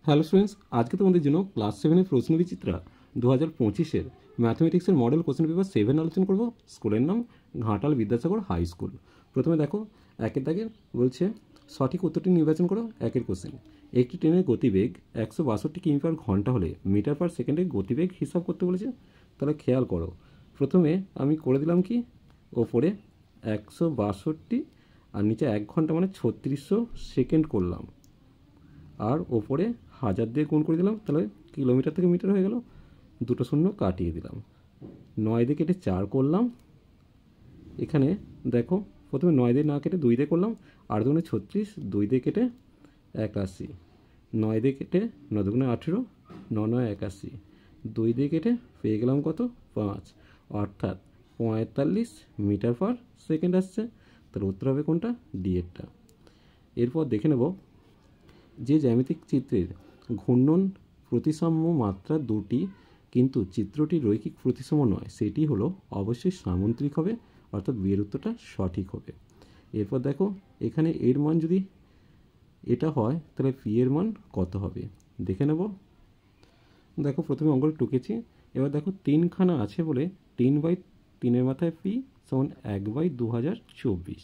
Hello students, আজকে তোমাদের জন্য ক্লাস 7-এর প্রশ্নবিচিত্রা 2025-এর ম্যাথমেটিক্সের মডেল কোশ্চেন পেপার 7 আলোচনা করব। স্কুলের নাম ঘাটাল বিদ্যাসাগর হাই স্কুল। প্রথমে দেখো, একের দাগে বলছে সঠিক উত্তরটি নির্বাচন করো। একের কোশ্চেন, একটি ট্রেনের গতিবেগ 162 কিমি পার ঘন্টা হলে মিটার পার সেকেন্ডে গতিবেগ হিসাব করতে বলেছে। তাহলে খেয়াল করো, প্রথমে আমি করে দিলাম কি, ওপরে 162 আর নিচে 1 ঘন্টা মানে 3600 সেকেন্ড করলাম, আর ওপরে 1000 দিয়ে গুণ করে দিলাম, তাহলে কিলোমিটার থেকে মিটার হয়ে গেল। দুটো শূন্য কাটিয়ে দিলাম, 9 দিয়ে কেটে 4 করলাম। এখানে দেখো, প্রথমে 9 দিয়ে না কেটে 2 দিয়ে করলাম, 8 দুগুণে 36, 2 দিয়ে কেটে 81, 9 দিয়ে কেটে 9 দুগুণে 18, 9 9 81, 2 দিয়ে কেটে পেয়ে গেলাম কত, 5, অর্থাৎ 45 মিটার পার সেকেন্ড আসছে। তাহলে উত্তর হবে কোনটা, ডি এরটা। এরপর দেখে নেব, যে জ্যামিতিক চিত্রের ঘূর্ণন প্রতিসাম্য মাত্রা দুটি কিন্তু চিত্রটি রৈখিক প্রতিসম নয়, সেটি হলো অবশ্যই সামুদ্রিক হবে, অর্থাৎ বিয়ের উত্তরটা সঠিক হবে। এরপর দেখো, এখানে এর মান যদি এটা হয় তাহলে পি এর মান কত হবে দেখে নেব। দেখো, প্রথমে অঙ্কটা টুকেছি। এবার দেখো, 3খানা আছে বলে 3/3 মাথায় পি সমান 1/2024।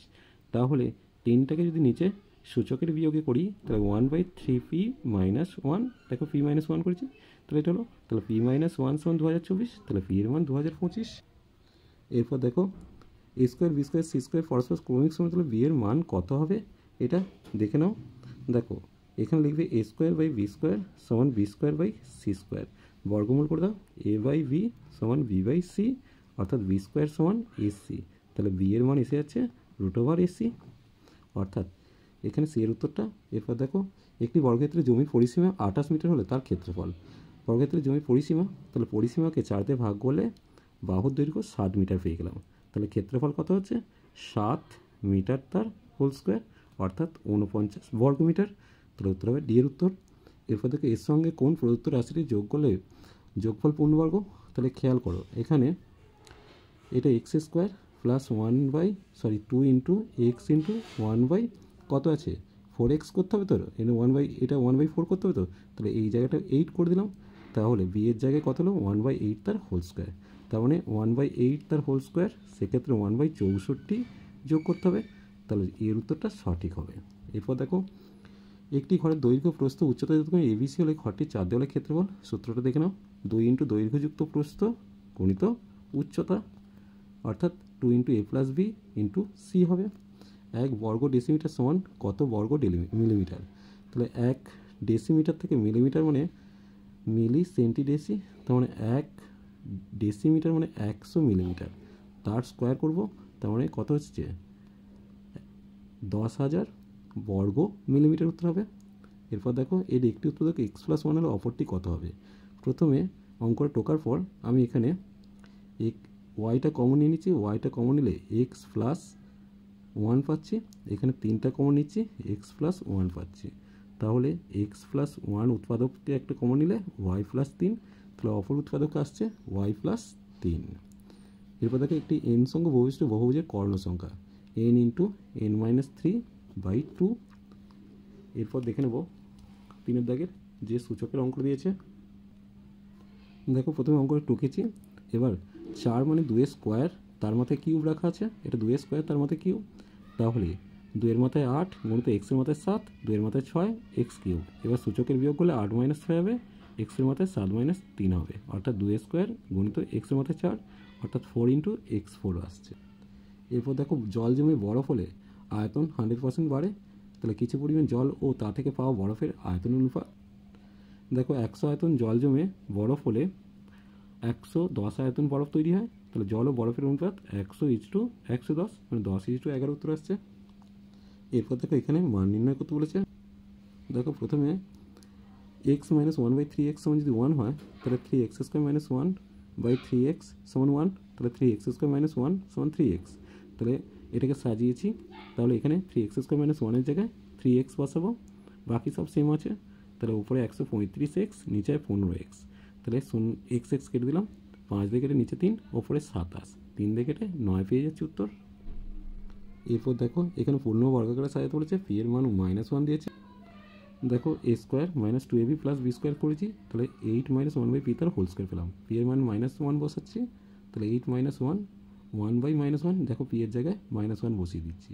তাহলে 3টাকে যদি নিচে সূচকের বিয়োগে করি তাহলে 1/3p - 1, দেখো p - 1 করেছি, তাহলে এটা হলো, তাহলে p - 1 সমান 2024, তাহলে p এর মান 2025। এরপর দেখো, a square B square C square পরস্পর ক্রমিক সময়, তাহলে বি এর মান কত হবে এটা দেখে নাও। দেখো, এখানে লিখবে a square by B square সমান B square by C square, বর্গমূল করে দাও, a বাই বি সমান বি বাই সি, অর্থাৎ বি স্কোয়ার সমান এসি। তাহলে বি এর মান এসে যাচ্ছে √এসি, অর্থাৎ এখানে সি এর উত্তরটা। এরপর দেখো, একটি বর্গক্ষেত্রের জমির পরিসীমা 28 মিটার হলে তার ক্ষেত্রফল। বর্গক্ষেত্রের জমির পরিসীমা, তাহলে পরিসীমাকে 4 দিয়ে ভাগ করলে বাহুর দৈর্ঘ্য 60 মিটার পেয়ে গেলাম। তাহলে ক্ষেত্রফল কত হচ্ছে, 7 মিটার তার হোল স্কোয়ার, অর্থাৎ 49 বর্গমিটার। তাহলে উত্তর হবে ডি এর উত্তর। এরপর দেখো, এর সঙ্গে কোন প্রদত্ত রাশিটি যোগ করলে যোগফল পূর্ণবর্গ। তাহলে খেয়াল করো, এখানে এটা x square plus 2 into x into 1 কত আছে, 4x করতে হবে। তো এটা 1/4 করতে হবে। তো তাহলে এই জায়গাটা 8 করে দিলাম, তাহলে বি এর জায়গায় কত হলো, 1/8 তার হোল স্কোয়ার। তার মানে 1/8 তার হোল স্কোয়ার, সেক্ষেত্রে 1/64 যোগ করতে হবে। তাহলে এর উত্তরটা সঠিক হবে। এরপর দেখো, একটি ঘরের দৈর্ঘ্য প্রস্থ উচ্চতা যতক্ষণ এবিসি হলে ঘরটির 4 দেওয়ালের ক্ষেত্রফল। সূত্রটা দেখে নাও, 2 ইন্টু দৈর্ঘ্যযুক্ত প্রস্থ গুণিত উচ্চতা, অর্থাৎ 2 ইন্টু এ প্লাস বি ইন্টু সি হবে। 1 বর্গ ডেসিমিটার সমান কত বর্গ মিলিমিটার। তাহলে 1 ডেসিমিটার থেকে মিলিমিটার মানে মিলি সেন্টি ডেসি, তার মানে 1 ডেসিমিটার মানে 100 মিলিমিটার, তার স্কোয়ার করব, তার মানে কত হচ্ছে 10,000 বর্গ মিলিমিটার উত্তর হবে। এরপর দেখো, এর একটি উৎপাদক x+1 হলে অপরটি কত হবে। প্রথমে অঙ্কটা টোকার পর আমি এখানে ওয়াইটা কমন নিয়ে নিচ্ছি, ওয়াইটা কমন নিলে x+1 পাচ্ছি, এখানে 3টা কমন নিচ্ছি, x+1 পাচ্ছি। তাহলে x+1 উৎপাদককে একটা কমন নিলে y+3, তাহলে অপর উৎপাদক আসছে y+3। এরপর দেখো, একটি n সংখ্যক বহুবিশিষ্ট বহুভুজের কর্ণ সংখ্যা n ইন্টু n-3/2। এরপর দেখে নেব 3 দাগের যে সূচকের অঙ্ক দিয়েছে। দেখো, প্রথমে অঙ্কটা টুকেছি। এবার 4 মানে 2 স্কোয়ার, তার মাথায় কিউব রাখা আছে, এটা 2 স্কোয়ার তার মাথায় কিউব, তাহলে 2 এর মাথায় 8 গুণিত এক্সের মাথায় 7, 2 এর মাথায় 6 এক্স কিউব। এবার সূচকের বিয়োগ করলে 8 - 6 হবে, এক্সের মাথায় 7 - 3 হবে, অর্থাৎ 2 স্কোয়ার গুণিত এক্সের মাথায় 4, অর্থাৎ 4 ইন্টু x4 আসছে। এরপর দেখো, জল জমে বরফ হলে আয়তন 100% বাড়ে। তাহলে কিছু পরিমাণ জল ও তা থেকে পাওয়া বরফের আয়তন অনুপাত। দেখো, 100 আয়তন জল জমে বরফ হলে 110 আয়তন বরফ তৈরি হয়। তাহলে জল ও বরফের অনুপাত 100:110, মানে 10:11 উত্তর আসছে। এরপর দেখো, এখানে মান নির্ণয় করতে বলেছে। দেখো, প্রথমে x - 1/3x সমান যদি 1 হয়, তাহলে 3x² - 1/3x সমান 1, তাহলে 3x² - 1 সমান 3x। তাহলে এটাকে সাজিয়েছি, তাহলে এখানে 3x² - 1-এর জায়গায় 3x বসাবো, বাকি সব সেম আছে। তাহলে উপরে 135x, নিচে 15x, তাহলে x কেটে দিলাম, 5 দিয়ে কেটে নিচে 3, ওপরে 27, 3 দিয়ে কেটে 9 পেয়ে যাচ্ছে উত্তর। এরপর দেখো, এখানে পূর্ণ বর্গাকারে সাজাতে বলেছে, পি এর মান -1 দিয়েছে। দেখো A square minus two A B plus B square করেছি, তাহলে 8 মাইনাস 1 বাই পি তার হোল স্কোয়ার পেলাম। পি এর মান -1 বসাচ্ছি, তাহলে 8 মাইনাস 1 বাই -1, দেখো পি এর জায়গায় -1 বসিয়ে দিচ্ছি,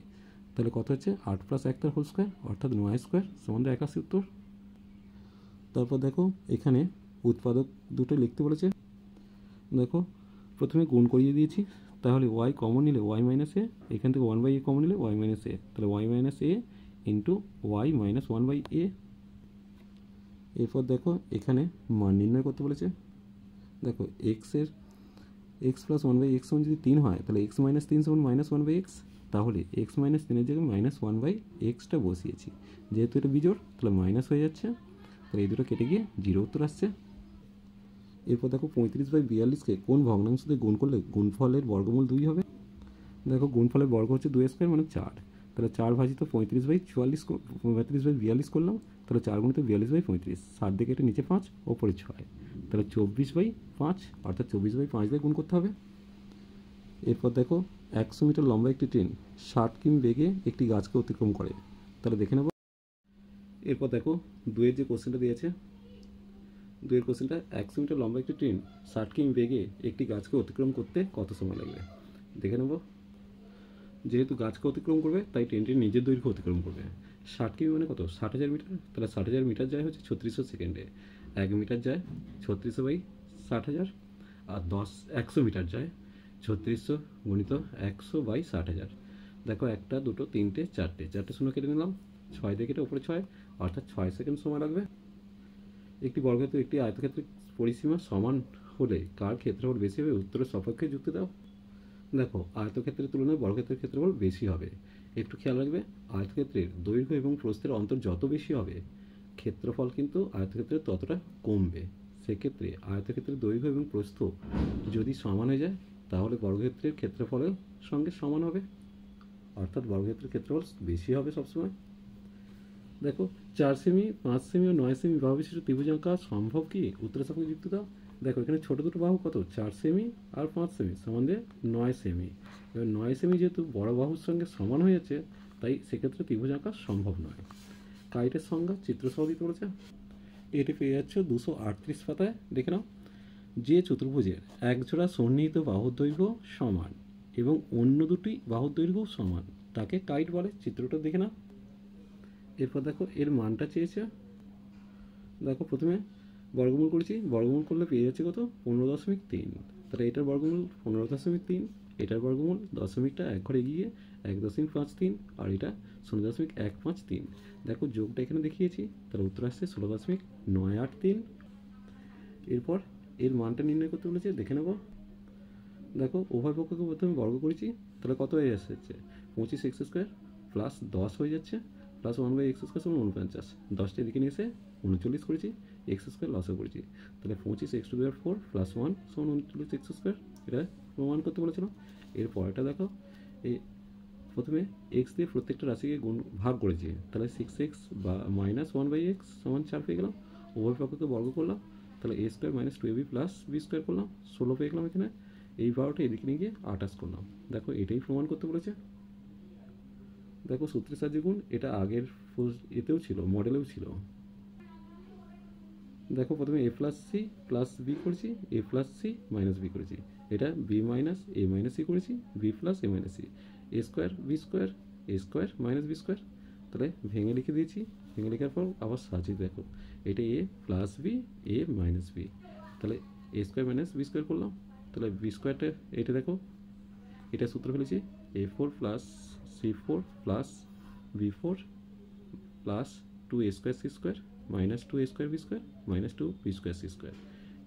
তাহলে কত হচ্ছে 8 প্লাস 1 তার হোল স্কোয়ার অর্থাৎ 9 স্কোয়ার সমান 81 উত্তর। তারপর দেখো এখানে উৎপাদক দুটো লিখতে বলেছে। দেখো প্রথমে গুণ করিয়ে দিয়েছি, তাহলে ওয়াই কমন নিলে ওয়াই মাইনাস এ, এখান থেকে 1/a কমন নিলে ওয়াই মাইনাস এ, তাহলে ওয়াই মাইনাস এ ইন্টু ওয়াই মাইনাস 1/a। এরপর দেখো এখানে মান নির্ণয় করতে বলেছে। দেখো এক্স প্লাস 1/x সমান যদি 3 হয়, তাহলে এক্স মাইনাস 3 সমান -1/x, তাহলে এক্স মাইনাস 3-এর জায়গায় -1/xটা বসিয়েছি, যেহেতু এটা বিজোড় তাহলে মাইনাস হয়ে যাচ্ছে, তাহলে এই দুটো কেটে গিয়ে 0 উত্তর আসছে। এরপর দেখো 35/42কে কোন ভগ্নাংশ দিয়ে গুণ করলে গুণফলের বর্গমূল 2 হবে। দেখো গুণফলের বর্গ হচ্ছে 2 স্কোয়ার মানে 4, তাহলে 4 ভাজিত 35/42 করলাম, তাহলে 4 গুণিত 42/35, 7 দিকে এটা নিচে 5 ওপরে 6, তাহলে 24/5 অর্থাৎ 24/5 দিয়ে গুণ করতে হবে। এরপর দেখো 100 মিটার লম্বা একটি ট্রেন 60 কিমি বেগে একটি গাছকে অতিক্রম করে, তাহলে দেখে নেব। এরপর দেখো 2-এর যে কোশ্চেনটা দিয়েছে, 2-এর কোশ্চেনটা 100 মিটার লম্বা একটি ট্রেন 60 কিমি বেগে একটি গাছকে অতিক্রম করতে কত সময় লাগবে দেখে নেব। যেহেতু গাছকে অতিক্রম করবে তাই ট্রেনটি নিজের দৈর্ঘ্য অতিক্রম করবে। 60 কিমি মানে কত 60,000 মিটার, তাহলে 60,000 মিটার যায় হচ্ছে 3600 সেকেন্ডে, 1 মিটার যায় 3600/60,000, আর 100 মিটার যায় 3600 গুণিত 100/60,000। দেখো 1টা 2টো 3টে 4টে শূন্য কেটে নিলাম, 6 দিয়ে কেটে উপরে 6 অর্থাৎ 6 সেকেন্ড সময় লাগবে। একটি বর্গক্ষেত্র একটি আয়তক্ষেত্রের পরিসীমা সমান হলে কার ক্ষেত্রফল বেশি হবে, উত্তরের সপক্ষে যুক্তি দাও। দেখো আয়তক্ষেত্রের তুলনায় বর্গক্ষেত্রের ক্ষেত্রফল বেশি হবে। একটু খেয়াল রাখবে, আয়তক্ষেত্রের দৈর্ঘ্য এবং প্রস্থের অন্তর যত বেশি হবে ক্ষেত্রফল কিন্তু আয়তক্ষেত্রের ততটা কমবে। সেক্ষেত্রে আয়তক্ষেত্রের দৈর্ঘ্য এবং প্রস্থ যদি সমান হয়ে যায় তাহলে বর্গক্ষেত্রের ক্ষেত্রফলের সঙ্গে সমান হবে, অর্থাৎ বর্গক্ষেত্রের ক্ষেত্রফল বেশি হবে সবসময়। দেখো 4 সেমি 5 সেমি ও 9 সেমি বাহু বিশিষ্ট ত্রিভুজ আঁকা সম্ভব কি, উত্তরের সঙ্গে যুক্তি দাও। দেখো এখানে ছোট দুটো বাহু কত 4 সেমি আর 5 সেমি সমান দিয়ে 9 সেমি, এবার 9 সেমি যেহেতু বড় বাহুর সঙ্গে সমান হয়ে যাচ্ছে তাই সেক্ষেত্রে ত্রিভুজ আঁকা সম্ভব নয়। কাইটের সংজ্ঞা চিত্রসহ দিতে বলেছে, এটি পেয়ে যাচ্ছ 238 পাতায়, দেখে নাও। যে চতুর্ভুজের এক জোড়া সন্নিহিত বাহুর দৈর্ঘ্য সমান এবং অন্য দুটি বাহুর দৈর্ঘ্যও সমান তাকে কাইট বলে, চিত্রটা দেখে নাও। এরপর দেখো এর মানটা চেয়েছে। দেখো প্রথমে বর্গমূল করেছি, বর্গমূল করলে পেয়ে যাচ্ছে কত 15.3, তাহলে এটার বর্গমূল 15.3, এটার বর্গমূল দশমিকটা এক ঘরে এগিয়ে 1.53 আর এটা 0.153। দেখো যোগটা এখানে দেখিয়েছি, তাহলে উত্তর আসছে 16.983। এরপর এর মানটা নির্ণয় করতে বলেছে, দেখে নেব। দেখো উভয় পক্ষকে প্রথমে বর্গ করেছি, তাহলে কত হয়ে যাচ্ছে 25x² প্লাস 10 হয়ে যাচ্ছে প্লাস 1/x² সমান 49, 10টা এদিকে নিয়ে এসে 39 করেছি, x² লসও করেছি, তাহলে 25x⁴ প্লাস 1 সমান 39x², এটা প্রমাণ করতে বলেছিল। এর পরেরটা দেখো, এই প্রথমে x দিয়ে প্রত্যেকটা রাশিকে গুণ ভাগ করেছি, তাহলে 6x বা -1/x সমান 4 পেয়ে গেলাম। উভয় পক্ষকে বর্গ করলাম, তাহলে a² - 2ab প্লাস b² করলাম, 16 পেয়ে গেলাম এখানে। এই 12টা এদিকে নিয়ে গিয়ে 28 করলাম। দেখো এটাই প্রমাণ করতে বলেছে। দেখো সূত্রের সাহায্যে গুণ, এটা আগের এতেও ছিল, মডেলেও ছিল। দেখো প্রথমে a plus C plus B করেছি, a plus C minus B করেছি, এটা B minus A minus C করেছি, B plus A minus C, A square B square A square minus B square, তাহলে ভেঙে লিখে দিয়েছি। ভেঙে লেখার পর আবার সাজিয়ে দেখো, এটা এ plus B A minus B, তাহলে এ স্কোয়ার মাইনাস বি স্কোয়ার করলাম, তাহলে বি স্কোয়ারটা এটা দেখো, এটা সূত্র ফেলেছি a4 plus c4 plus b4 plus 2a² c² minus 2a² b² minus 2b² c²।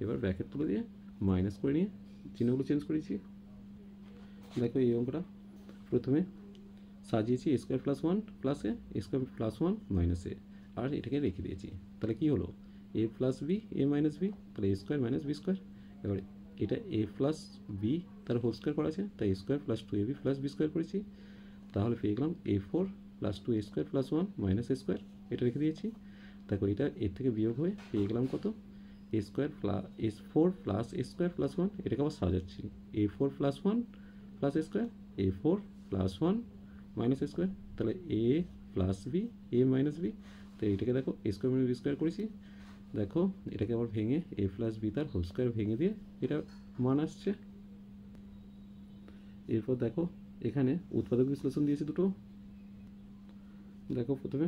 এবার ব্র্যাকেট তুলে দিয়ে মাইনাস করে নিয়ে চিহ্নগুলো চেঞ্জ করেছি। দেখো এই অঙ্কটা প্রথমে সাজিয়েছি a² plus 1 plus a square plus 1 minus A, আর এটাকে রেখে দিয়েছি, তাহলে কি হলো a plus B A minus B, তাহলে a² মাইনাস b²। এবার এটা a প্লাস বি তার হোল স্কোয়ার করা আছে, তাই a² plus 2ab plus b² করেছি, তাহলে পেয়ে গেলাম a4 plus 2a² plus 1 minus a², এটা রেখে দিয়েছি। দেখো এটা এর থেকে বিয়োগ হয়ে পেয়ে গেলাম কত a² plus a4 plus a² plus 1, এটাকে আবার সাজাচ্ছি a4 plus 1 plus a², a4 plus 1 minus a², তাহলে a plus B A minus B, তো এইটাকে দেখো A square minus B square করেছি, দেখো এটাকে আবার ভেঙে এ প্লাস বি তার হোল স্কোয়ার ভেঙে দিয়ে এটা মান আসছে। এরপর দেখো এখানে উৎপাদক বিশ্লেষণ দিয়েছে দুটো, দেখো প্রথমে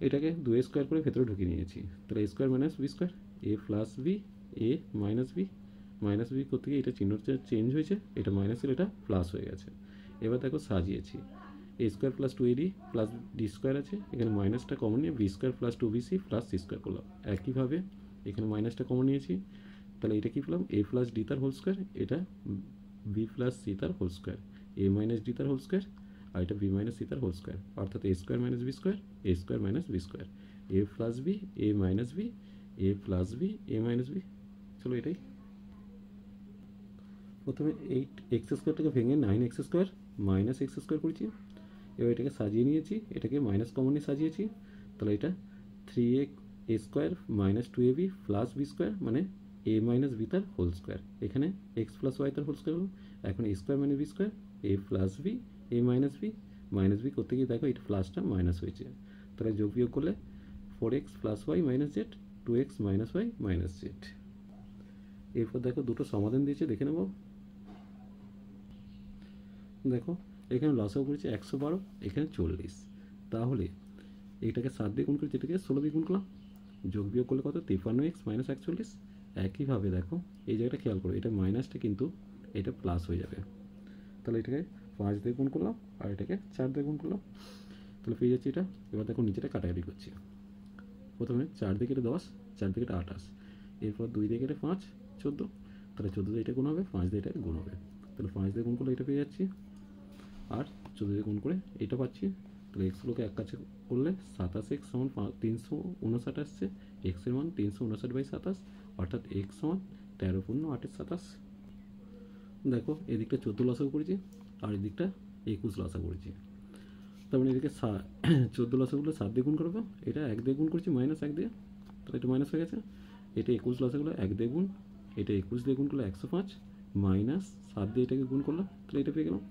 এটাকে 2 স্কোয়ার করে ভেতরে ঢুকিয়ে নিয়েছি, তাহলে এ square minus B square, A plus B, A minus B করতে গিয়ে এটা চিহ্নটা চেঞ্জ হয়েছে, এটা মাইনাস ছিল এটা প্লাস হয়ে গেছে। এবার দেখো সাজিয়েছি, A square plus 2ad plus D square আছে, এখানে মাইনাসটা কমন নিয়ে B square plus 2bc plus C square করলাম। একইভাবে এখানে মাইনাসটা কমন নিয়েছি, তাহলে এটা কী পেলাম, এ প্লাস ডি তার হোল স্কোয়ার, এটা বি প্লাস সি তার হোল স্কোয়ার, এ মাইনাস ডি তার হোল স্কোয়ার, আর এটা বি মাইনাস সি তার হোল স্কোয়ার, অর্থাৎ এ square minus B square, A square minus B square, A plus B, A minus B, A plus B, A minus B. চলো এটাই প্রথমে 8x স্কোয়ারটাকে ভেঙে 9x square minus x square করেছি, এবার এটাকে সাজিয়ে নিয়েছি, এটাকে মাইনাস কমন নিয়ে সাজিয়েছি, তাহলে এটা 3x square minus 2ab plus B square মানে এ মাইনাস বি তার হোল স্কোয়ার, এখানে এক্স প্লাস ওয়াই তার হোল স্কোয়ার হলো। এখন A square minus B square, A plus B, A minus B করতে গিয়ে দেখো এটা প্লাসটা মাইনাস হয়েছে, তাহলে যোগ বিয়োগ করলে 4x plus Y minus Z, 2x minus Y minus Z. এরপর দেখো দুটো সমাধান দিয়েছে, দেখে নেব। দেখো এখানে লসাগু করেছে 112, এখানে 40, তাহলে এটাকে 7 দিয়ে গুণ করেছি, এটাকে 16 দিয়ে গুণ করলাম, যোগ বিয়োগ করলে কত 53x মাইনাস 41। একইভাবে দেখো এই জায়গাটা খেয়াল করো, এটা মাইনাসটা কিন্তু এটা প্লাস হয়ে যাবে, তাহলে এটাকে 5 দিয়ে গুণ করলাম আর এটাকে 4 দিয়ে গুণ করলাম, তাহলে পেয়ে যাচ্ছি এটা। এবার দেখো নিচেটা কাটাকাটি করছি, প্রথমে 4 দিয়ে কেটে 10, 4 দিয়ে কেটে 28, এরপর 2 দিয়ে কেটে 5 14, তাহলে 14 দিয়ে এটা গুণ হবে, 5 দিয়ে এটা গুণ হবে, তাহলে 5 দিয়ে গুণ করলে এটা পেয়ে যাচ্ছি, আর 14 দিয়ে গুণ করে এটা পাচ্ছি, তাহলে এক্সগুলোকে এক কাছে করলে 27x সমান 359 আসছে, এক্সের মান 359/27, অর্থাৎ এক্স সমান 13 পূর্ণ 8/27। দেখো এদিকটা 14 লসাগু করেছি আর এদিকটা 21 লসাগু করেছি, তার মানে এদিকে 14 লসাগুলো 7 দিয়ে গুণ করবো, এটা 1 দিয়ে গুণ করছি মাইনাস 1 দিয়ে, তাহলে এটা মাইনাস হয়ে গেছে, এটা 21 লসাগুলো 1 দিয়ে গুণ, এটা 21 দিয়ে গুণ করলে 105 মাইনাস 7 দিয়ে এটাকে গুণ করলাম, তাহলে এটা পেয়ে গেলাম।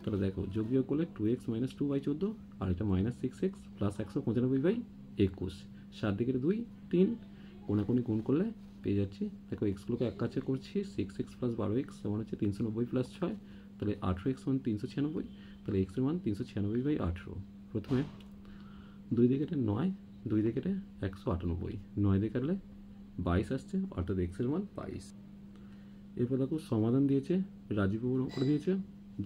তাহলে দেখো যোগ বিয়োগ করলে 2x মাইনাস 2/14 আর এটা মাইনাস 6x প্লাস 195/21, 7 দিকে 2 3 কোনাকুনি গুণ করলে পেয়ে যাচ্ছি, দেখো এক্সগুলোকে এক কাছে করছি, 6x প্লাস 12x সমান হচ্ছে 390 প্লাস 6, তাহলে 18x সমান 396, তাহলে এক্সের মান 396/18। প্রথমে 2 দিয়ে কেটে 9, 2 দিয়ে কেটে 198, 9 দিয়ে কাটলে 22 আসছে, অর্থাৎ এক্সের মান 22। এরপর দেখো সমাধান দিয়েছে, রাজীববাবু করে দিয়েছে,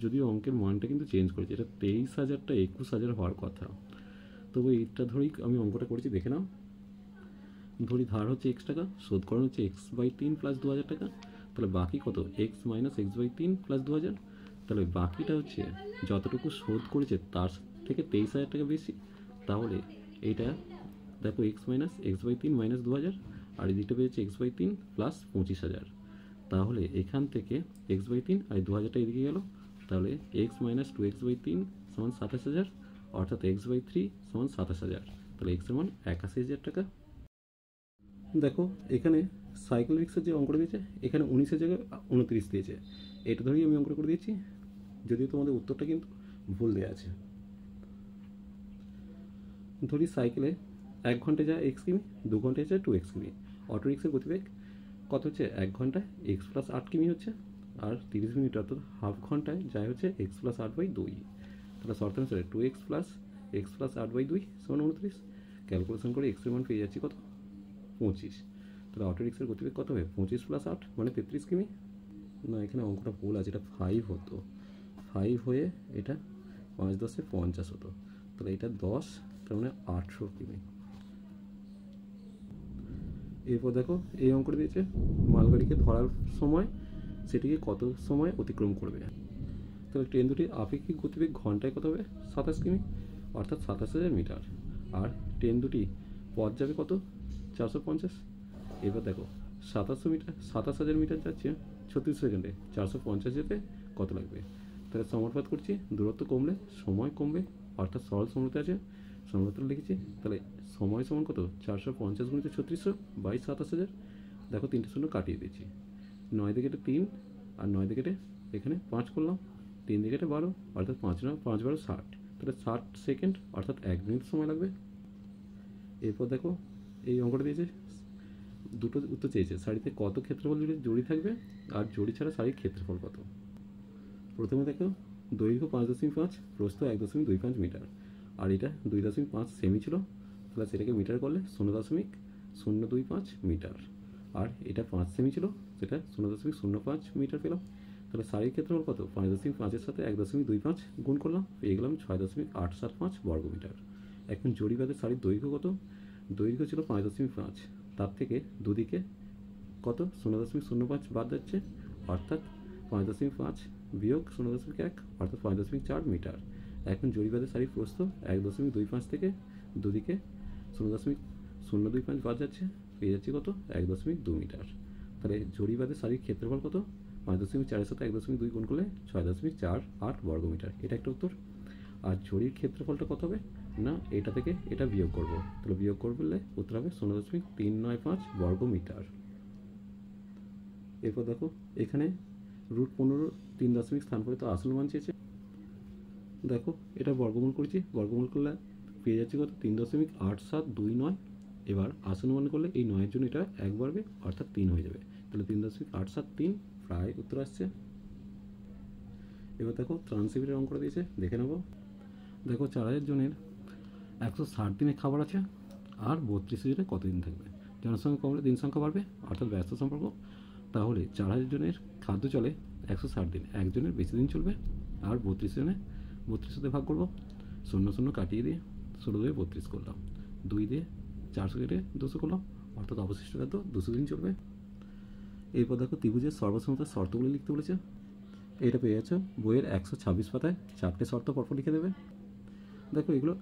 যদিও অঙ্কের মানটা কিন্তু চেঞ্জ করেছে, এটা 23,000টা 21,000 হওয়ার কথা, তবু এইটা ধরেই আমি অঙ্কটা করেছি, দেখে নাও। ধরি ধার হচ্ছে x টাকা, শোধ করানো হচ্ছে x/3 প্লাস 2000 টাকা, তাহলে বাকি কত x মাইনাস x/3 প্লাস 2000, তাহলে বাকিটা হচ্ছে যতটুকু শোধ করেছে তার থেকে 23,000 টাকা বেশি, তাহলে এইটা দেখো x মাইনাস x/3 মাইনাস 2000, আর এই দিকটা পেয়েছে x/3 প্লাস 25,000, তাহলে এখান থেকে x/3 আর 2000টা এদিকে গেল, তাহলে x মাইনাস 2x/3 সমান 27,000, অর্থাৎ x/3 সমান 27,000, তাহলে x এর মান 81,000 টাকা। দেখো এখানে সাইকেল রিক্সার যে অঙ্কটা দিয়েছে, এখানে 19-এর জায়গায় 29 দিয়েছে, এটা ধরেই আমি অঙ্কটা করে দিয়েছি, যদিও তোমাদের উত্তরটা কিন্তু ভুল দেওয়া আছে। ধরি সাইকেলে 1 ঘন্টায় যায় x কিমি, 2 ঘন্টায় যায় 2x কিমি, অটো রিক্সার গতিবেগ কত হচ্ছে 1 ঘন্টায় x প্লাস 8 কিমি হচ্ছে, আর 30 মিনিট অর্থাৎ হাফ ঘন্টায় যায় হচ্ছে x প্লাস 8/2, তাহলে শর্ত অনুসারে 2x প্লাস x প্লাস 8/2 সমান 29, ক্যালকুলেশন করে x এর মান পেয়ে যাচ্ছি কত 25, তাহলে অটো রিক্সার গতিবেগ কত হবে 25 প্লাস 8 মানে 33 কিমি, না এখানে অঙ্কটা ভুল আছে, এটা 5 হতো, 5 হয়ে এটা 5 10 50 হতো, তাহলে এটা 10, তার মানে 800 কিমি। এরপর দেখো এই অঙ্কটা দিয়েছে, মালগাড়িকে ধরার সময় সেটিকে কত সময় অতিক্রম করবে, তাহলে ট্রেন দুটির আপেক্ষিক গতিবেগ ঘন্টায় কত হবে 27 কিমি, অর্থাৎ 27,000 মিটার, আর ট্রেন দুটি পথ যাবে কত 450। এবার দেখো 27,000 মিটার যাচ্ছে 36 সেকেন্ডে, 450 যেতে কত লাগবে, তাহলে সমানুপাত করছি, দূরত্ব কমলে সময় কমবে, অর্থাৎ সরল সমতা আছে, সমানুপাত লিখেছি, তাহলে সময় সমান কত 450 গুণিত 3600/27,000, দেখো 3টে শূন্য কাটিয়ে দিয়েছি, 9 দিয়ে কেটে 3 আর 9 দিয়ে কেটে এখানে 5 করলাম, 3 দিয়ে কেটে 12, অর্থাৎ 5 12 60, তাহলে 60 সেকেন্ড অর্থাৎ 1 মিনিট সময় লাগবে। এরপর দেখো এই অঙ্কটা দিয়েছে, দুটো উত্তর চেয়েছে, শাড়িতে কত ক্ষেত্রফল জুড়ে জড়ি থাকবে আর জড়ি ছাড়া শাড়ির ক্ষেত্রফল কত। প্রথমে দেখো দৈর্ঘ্য 5.5, প্রস্থ 1.25 মিটার, আর এটা 2.5 সেমি ছিল, তাহলে সেটাকে মিটার করলে 0.025 মিটার, আর এটা 5 সেমি ছিল, সেটা 0.05 মিটার পেলাম। তাহলে শাড়ির ক্ষেত্রফল কত, 5.5-এর সাথে 1.25 গুণ করলাম, পেয়ে গেলাম 6.875 বর্গ মিটার। এখন জরিবাদের শাড়ির দৈর্ঘ্য কত, দৈর্ঘ্য ছিল 5.5, তার থেকে দুদিকে কত 0.05 বাদ যাচ্ছে, অর্থাৎ 5.5 বিয়োগ 0.1 অর্থাৎ 5.4 মিটার। এখন জরিবাদের শাড়ির প্রস্থ 1.25 থেকে দুদিকে 0.025 বাদ যাচ্ছে, পেয়ে যাচ্ছে কত 1.2 মিটার। তাহলে জরিবাদের শাড়ির ক্ষেত্রফল কত, 5.4-এর সাথে 1.2 গুণ করলে 6.48 বর্গ মিটার, এটা একটা উত্তর। আর জরির ক্ষেত্রফলটা কত হবে না, এটা থেকে এটা বিয়োগ করব, তাহলে বিয়োগ করলে উত্তর হবে 0.395 বর্গ মিটার। এরপর দেখো এখানে √15 3 স্থান পরে তো আসল মান চেয়েছে। দেখো এটা বর্গমূল করেছি, বর্গমূল করলে পেয়ে যাচ্ছে কত 3.8729। এবার আসল মান করলে এই 9-এর জন্য এটা 1 বাড়বে, অর্থাৎ 3 হয়ে যাবে, তাহলে 3.873 প্রায় উত্তর আসছে। এবার দেখো ট্রান্সক্রিপ্টের অঙ্কটা দিয়েছে, দেখে নেব। দেখো 4000 জনের 160 দিনের খাবার আছে, আর 32 জনের কতদিন থাকবে। জনসংখ্যা কমলে দিন সংখ্যা বাড়বে, অর্থাৎ ব্যস্ত সম্পর্ক। তাহলে 4000 জনের খাদ্য চলে 160 দিন, একজনের বেশি দিন চলবে, আর 32 জনে 32 দিয়ে ভাগ করবো, 0 কাটিয়ে দিয়ে 16 দিয়ে 32 করলাম, 2 দিয়ে 400 কেটে 200 করলাম, অর্থাৎ অবশিষ্ট খাদ্য 200 দিন চলবে। এরপর দেখো ত্রিভুজের সর্বসমতার শর্তগুলি লিখতে বলেছে। এটা পেয়ে যাচ্ছে বইয়ের 126 পাতায়, 4টে শর্ত পরপর লিখে দেবে। দেখো এগুলো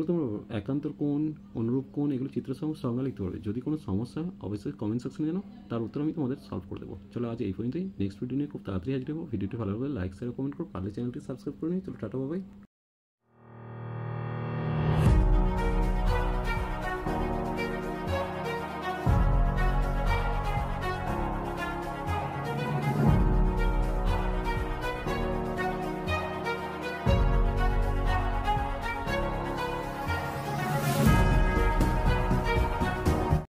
তোমরা একান্তর কোণ, অনুরূপ কোণ, এগুলো চিত্রসহ সংজ্ঞা লিখতে পারবে। যদি কোনো সমস্যা অবশ্যই কমেন্ট সেকশনে জানো, তার উত্তর আমি তোমাদের সলভ করে দেবো। চলো আজ এই পর্যন্তই, নেক্সট ভিডিও নিয়ে খুব তাড়াতাড়ি হাজির হবো। ভিডিওটি ভালো লাগলে লাইক শেয়ার কমেন্ট করো, পারলে চ্যানেলটি সাবস্ক্রাইব করে নিই। চলো টাটা বাই।